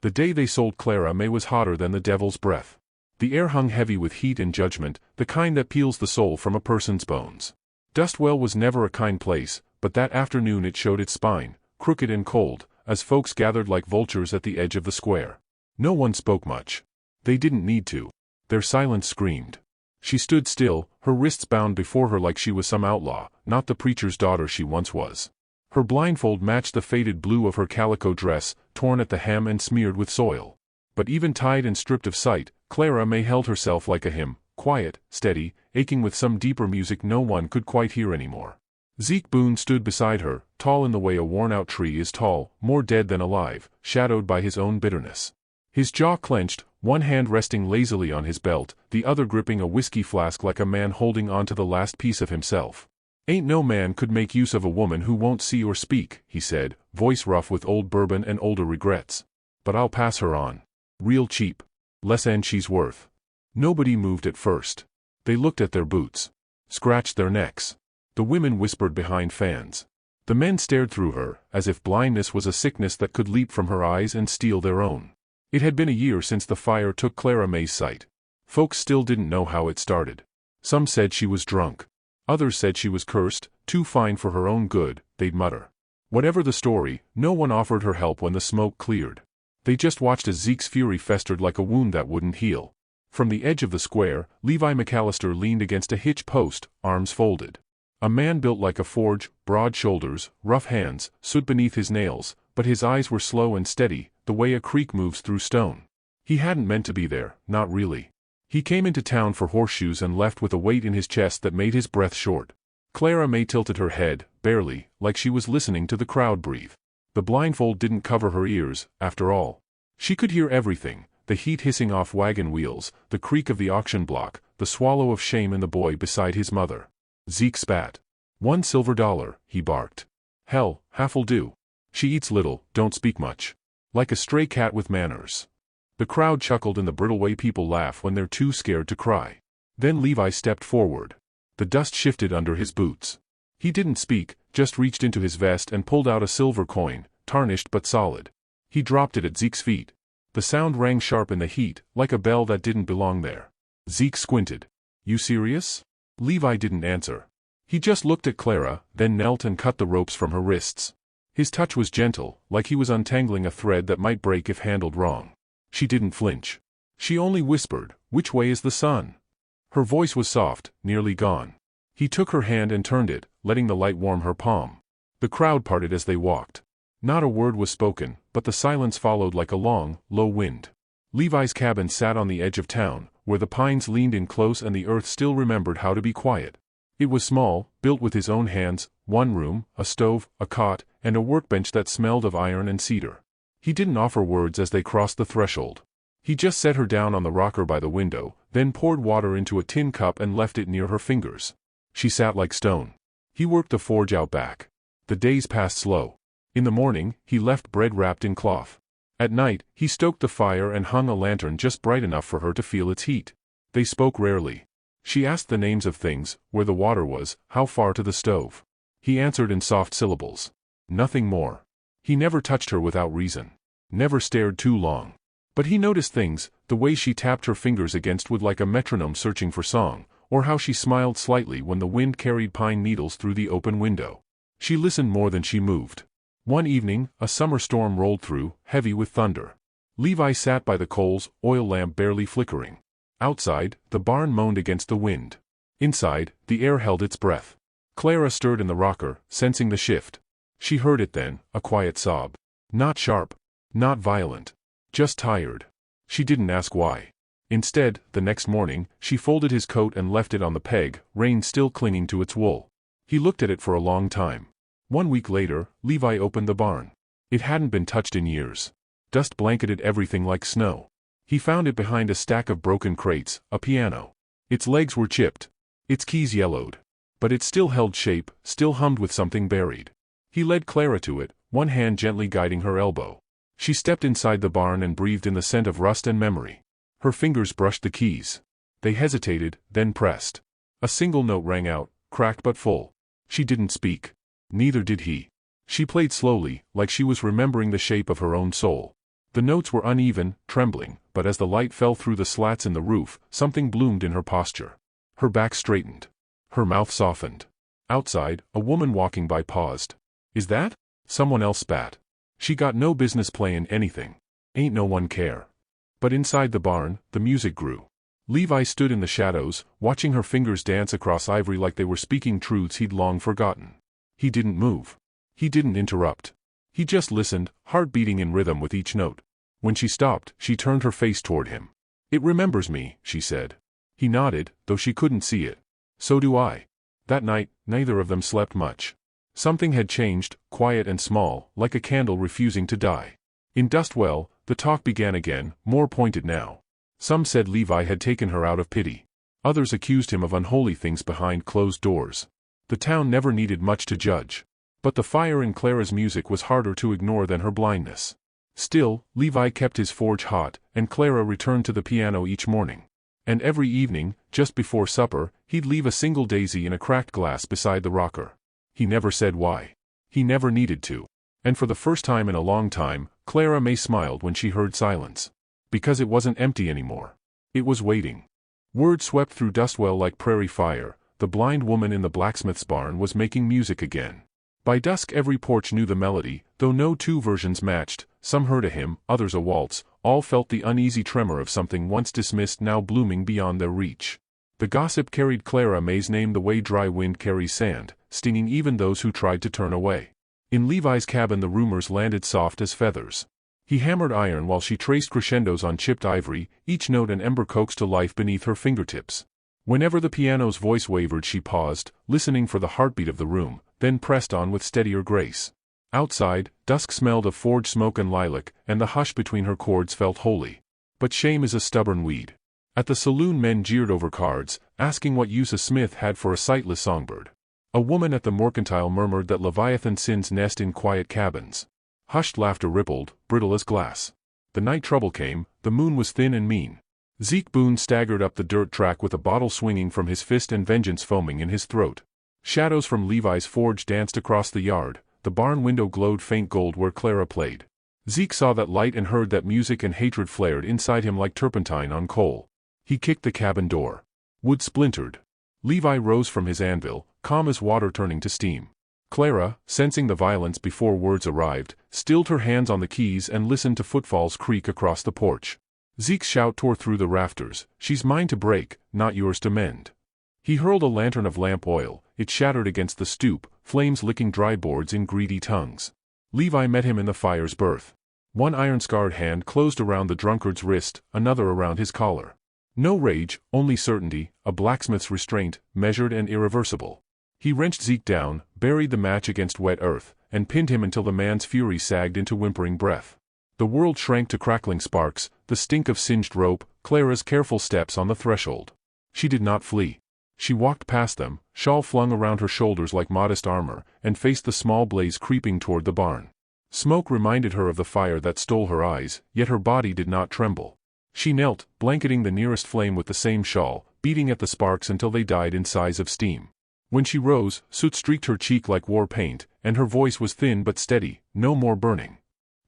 The day they sold Clara May was hotter than the devil's breath. The air hung heavy with heat and judgment, the kind that peels the soul from a person's bones. Dustwell was never a kind place, but that afternoon it showed its spine, crooked and cold, as folks gathered like vultures at the edge of the square. No one spoke much. They didn't need to. Their silence screamed. She stood still, her wrists bound before her like she was some outlaw, not the preacher's daughter she once was. Her blindfold matched the faded blue of her calico dress, torn at the hem and smeared with soil. But even tied and stripped of sight, Clara May held herself like a hymn, quiet, steady, aching with some deeper music no one could quite hear anymore. Zeke Boone stood beside her, tall in the way a worn-out tree is tall, more dead than alive, shadowed by his own bitterness. His jaw clenched, one hand resting lazily on his belt, the other gripping a whiskey flask like a man holding on to the last piece of himself. "Ain't no man could make use of a woman who won't see or speak," he said, voice rough with old bourbon and older regrets. "But I'll pass her on. Real cheap. Less'n she's worth." Nobody moved at first. They looked at their boots. Scratched their necks. The women whispered behind fans. The men stared through her, as if blindness was a sickness that could leap from her eyes and steal their own. It had been a year since the fire took Clara May's sight. Folks still didn't know how it started. Some said she was drunk. Others said she was cursed, too fine for her own good, they'd mutter. Whatever the story, no one offered her help when the smoke cleared. They just watched as Zeke's fury festered like a wound that wouldn't heal. From the edge of the square, Levi McAllister leaned against a hitch post, arms folded. A man built like a forge, broad shoulders, rough hands, soot beneath his nails, but his eyes were slow and steady, the way a creek moves through stone. He hadn't meant to be there, not really. He came into town for horseshoes and left with a weight in his chest that made his breath short. Clara May tilted her head, barely, like she was listening to the crowd breathe. The blindfold didn't cover her ears, after all. She could hear everything, the heat hissing off wagon wheels, the creak of the auction block, the swallow of shame in the boy beside his mother. Zeke spat. $1 silver, he barked. "Hell, half'll do. She eats little, don't speak much. Like a stray cat with manners." The crowd chuckled in the brittle way people laugh when they're too scared to cry. Then Levi stepped forward. The dust shifted under his boots. He didn't speak, just reached into his vest and pulled out a silver coin, tarnished but solid. He dropped it at Zeke's feet. The sound rang sharp in the heat, like a bell that didn't belong there. Zeke squinted. "You serious?" Levi didn't answer. He just looked at Clara, then knelt and cut the ropes from her wrists. His touch was gentle, like he was untangling a thread that might break if handled wrong. She didn't flinch. She only whispered, "Which way is the sun?" Her voice was soft, nearly gone. He took her hand and turned it, letting the light warm her palm. The crowd parted as they walked. Not a word was spoken, but the silence followed like a long, low wind. Levi's cabin sat on the edge of town, where the pines leaned in close and the earth still remembered how to be quiet. It was small, built with his own hands, one room, a stove, a cot, and a workbench that smelled of iron and cedar. He didn't offer words as they crossed the threshold. He just set her down on the rocker by the window, then poured water into a tin cup and left it near her fingers. She sat like stone. He worked the forge out back. The days passed slow. In the morning, he left bread wrapped in cloth. At night, he stoked the fire and hung a lantern just bright enough for her to feel its heat. They spoke rarely. She asked the names of things, where the water was, how far to the stove. He answered in soft syllables. Nothing more. He never touched her without reason. Never stared too long. But he noticed things, the way she tapped her fingers against wood like a metronome searching for song, or how she smiled slightly when the wind carried pine needles through the open window. She listened more than she moved. One evening, a summer storm rolled through, heavy with thunder. Levi sat by the coals, oil lamp barely flickering. Outside, the barn moaned against the wind. Inside, the air held its breath. Clara stirred in the rocker, sensing the shift. She heard it then, a quiet sob. Not sharp. Not violent. Just tired. She didn't ask why. Instead, the next morning, she folded his coat and left it on the peg, rain still clinging to its wool. He looked at it for a long time. 1 week later, Levi opened the barn. It hadn't been touched in years. Dust blanketed everything like snow. He found it behind a stack of broken crates, a piano. Its legs were chipped. Its keys yellowed. But it still held shape, still hummed with something buried. He led Clara to it, one hand gently guiding her elbow. She stepped inside the barn and breathed in the scent of rust and memory. Her fingers brushed the keys. They hesitated, then pressed. A single note rang out, cracked but full. She didn't speak. Neither did he. She played slowly, like she was remembering the shape of her own soul. The The notes were uneven, trembling, but as the light fell through the slats in the roof, something bloomed in her posture. Her back straightened. Her mouth softened. Outside, a woman walking by paused. "Is that?" Someone else spat. "She got no business playin' anything. Ain't no one care." But inside the barn, the music grew. Levi stood in the shadows, watching her fingers dance across ivory like they were speaking truths he'd long forgotten. He didn't move. He didn't interrupt. He just listened, heart beating in rhythm with each note. When she stopped, she turned her face toward him. "It remembers me," she said. He nodded, though she couldn't see it. "So do I." That night, neither of them slept much. Something had changed, quiet and small, like a candle refusing to die. In Dustwell, the talk began again, more pointed now. Some said Levi had taken her out of pity. Others accused him of unholy things behind closed doors. The town never needed much to judge. But the fire in Clara's music was harder to ignore than her blindness. Still, Levi kept his forge hot, and Clara returned to the piano each morning. And every evening, just before supper, he'd leave a single daisy in a cracked glass beside the rocker. He never said why. He never needed to. And for the first time in a long time, Clara May smiled when she heard silence. Because it wasn't empty anymore. It was waiting. Word swept through Dustwell like prairie fire. The blind woman in the blacksmith's barn was making music again. By dusk every porch knew the melody, though no two versions matched. Some heard a hymn, others a waltz. All felt the uneasy tremor of something once dismissed now blooming beyond their reach. The gossip carried Clara May's name the way dry wind carries sand, stinging even those who tried to turn away. In Levi's cabin the rumors landed soft as feathers. He hammered iron while she traced crescendos on chipped ivory, each note an ember coaxed to life beneath her fingertips. Whenever the piano's voice wavered she paused, listening for the heartbeat of the room, then pressed on with steadier grace. Outside, dusk smelled of forge smoke and lilac, and the hush between her chords felt holy. But shame is a stubborn weed. At the saloon men jeered over cards, asking what use a smith had for a sightless songbird. A woman at the mercantile murmured that leviathan sins nest in quiet cabins. Hushed laughter rippled, brittle as glass. The night trouble came, the moon was thin and mean. Zeke Boone staggered up the dirt track with a bottle swinging from his fist and vengeance foaming in his throat. Shadows from Levi's forge danced across the yard, the barn window glowed faint gold where Clara played. Zeke saw that light and heard that music and hatred flared inside him like turpentine on coal. He kicked the cabin door. Wood splintered. Levi rose from his anvil, calm as water turning to steam. Clara, sensing the violence before words arrived, stilled her hands on the keys and listened to footfalls creak across the porch. Zeke's shout tore through the rafters, "She's mine to break, not yours to mend." He hurled a lantern of lamp oil, it shattered against the stoop, flames licking dry boards in greedy tongues. Levi met him in the fire's berth. One iron-scarred hand closed around the drunkard's wrist, another around his collar. No rage, only certainty, a blacksmith's restraint, measured and irreversible. He wrenched Zeke down, buried the match against wet earth, and pinned him until the man's fury sagged into whimpering breath. The world shrank to crackling sparks, the stink of singed rope, Clara's careful steps on the threshold. She did not flee. She walked past them, shawl flung around her shoulders like modest armor, and faced the small blaze creeping toward the barn. Smoke reminded her of the fire that stole her eyes, yet her body did not tremble. She knelt, blanketing the nearest flame with the same shawl, beating at the sparks until they died in sighs of steam. When she rose, soot streaked her cheek like war paint, and her voice was thin but steady, "No more burning."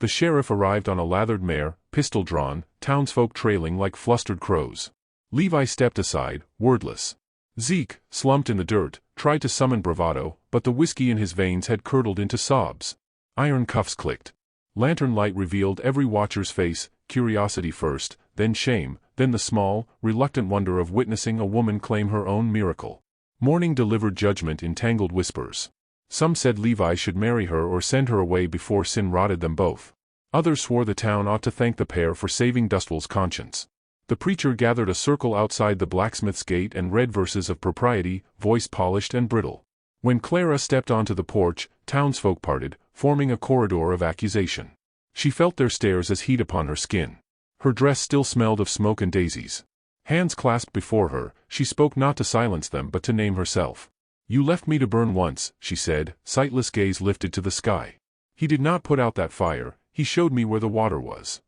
The sheriff arrived on a lathered mare, pistol drawn, townsfolk trailing like flustered crows. Levi stepped aside, wordless. Zeke, slumped in the dirt, tried to summon bravado, but the whiskey in his veins had curdled into sobs. Iron cuffs clicked. Lantern light revealed every watcher's face, curiosity first, then shame, then the small, reluctant wonder of witnessing a woman claim her own miracle. Morning delivered judgment in tangled whispers. Some said Levi should marry her or send her away before sin rotted them both. Others swore the town ought to thank the pair for saving Dustwell's conscience. The preacher gathered a circle outside the blacksmith's gate and read verses of propriety, voice polished and brittle. When Clara stepped onto the porch, townsfolk parted, forming a corridor of accusation. She felt their stares as heat upon her skin. Her dress still smelled of smoke and daisies. Hands clasped before her, she spoke not to silence them but to name herself. "You left me to burn once," she said, sightless gaze lifted to the sky. "He did not put out that fire, he showed me where the water was."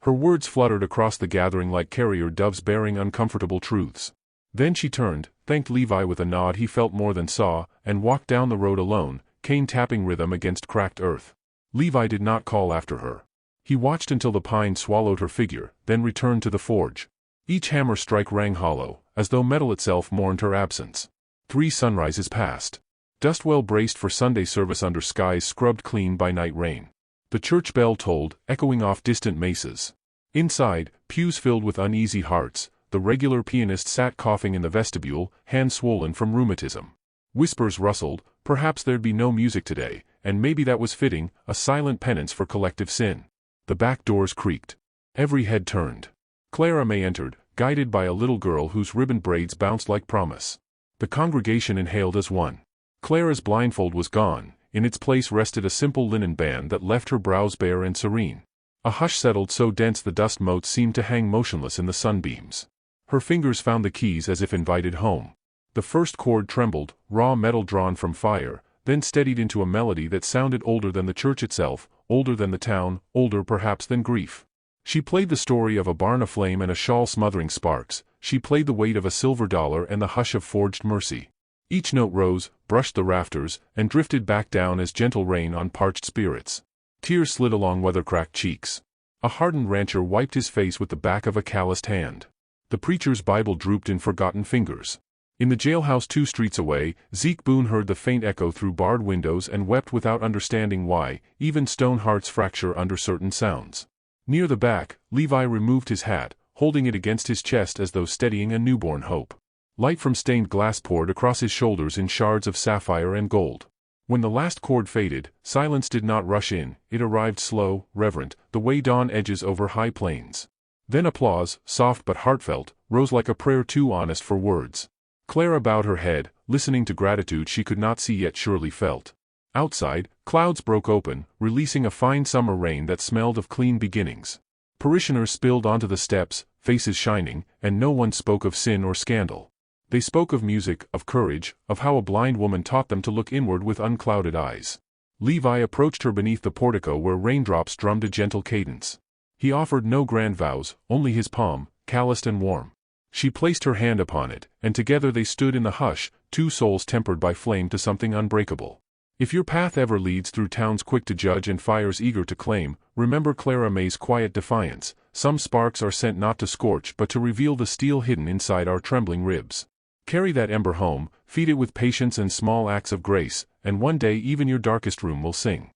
Her words fluttered across the gathering like carrier doves bearing uncomfortable truths. Then she turned, thanked Levi with a nod he felt more than saw, and walked down the road alone, cane tapping rhythm against cracked earth. Levi did not call after her. He watched until the pine swallowed her figure, then returned to the forge. Each hammer strike rang hollow, as though metal itself mourned her absence. 3 sunrises passed. Dustwell braced for Sunday service under skies scrubbed clean by night rain. The church bell tolled, echoing off distant mesas. Inside, pews filled with uneasy hearts, the regular pianist sat coughing in the vestibule, hands swollen from rheumatism. Whispers rustled, perhaps there'd be no music today, and maybe that was fitting, a silent penance for collective sin. The back doors creaked. Every head turned. Clara May entered, guided by a little girl whose ribbon braids bounced like promise. The congregation inhaled as one. Clara's blindfold was gone, in its place rested a simple linen band that left her brows bare and serene. A hush settled so dense the dust motes seemed to hang motionless in the sunbeams. Her fingers found the keys as if invited home. The first chord trembled, raw metal drawn from fire, then steadied into a melody that sounded older than the church itself, older than the town, older perhaps than grief. She played the story of a barn aflame and a shawl smothering sparks, she played the weight of a silver dollar and the hush of forged mercy. Each note rose, brushed the rafters, and drifted back down as gentle rain on parched spirits. Tears slid along weather-cracked cheeks. A hardened rancher wiped his face with the back of a calloused hand. The preacher's Bible drooped in forgotten fingers. In the jailhouse 2 streets away, Zeke Boone heard the faint echo through barred windows and wept without understanding why, even stone hearts fracture under certain sounds. Near the back, Levi removed his hat, holding it against his chest as though steadying a newborn hope. Light from stained glass poured across his shoulders in shards of sapphire and gold. When the last chord faded, silence did not rush in, it arrived slow, reverent, the way dawn edges over high plains. Then applause, soft but heartfelt, rose like a prayer too honest for words. Clara bowed her head, listening to gratitude she could not see yet surely felt. Outside, clouds broke open, releasing a fine summer rain that smelled of clean beginnings. Parishioners spilled onto the steps, faces shining, and no one spoke of sin or scandal. They spoke of music, of courage, of how a blind woman taught them to look inward with unclouded eyes. Levi approached her beneath the portico where raindrops drummed a gentle cadence. He offered no grand vows, only his palm, calloused and warm. She placed her hand upon it, and together they stood in the hush, 2 souls tempered by flame to something unbreakable. If your path ever leads through towns quick to judge and fires eager to claim, remember Clara May's quiet defiance. Some sparks are sent not to scorch but to reveal the steel hidden inside our trembling ribs. Carry that ember home, feed it with patience and small acts of grace, and one day even your darkest room will sing.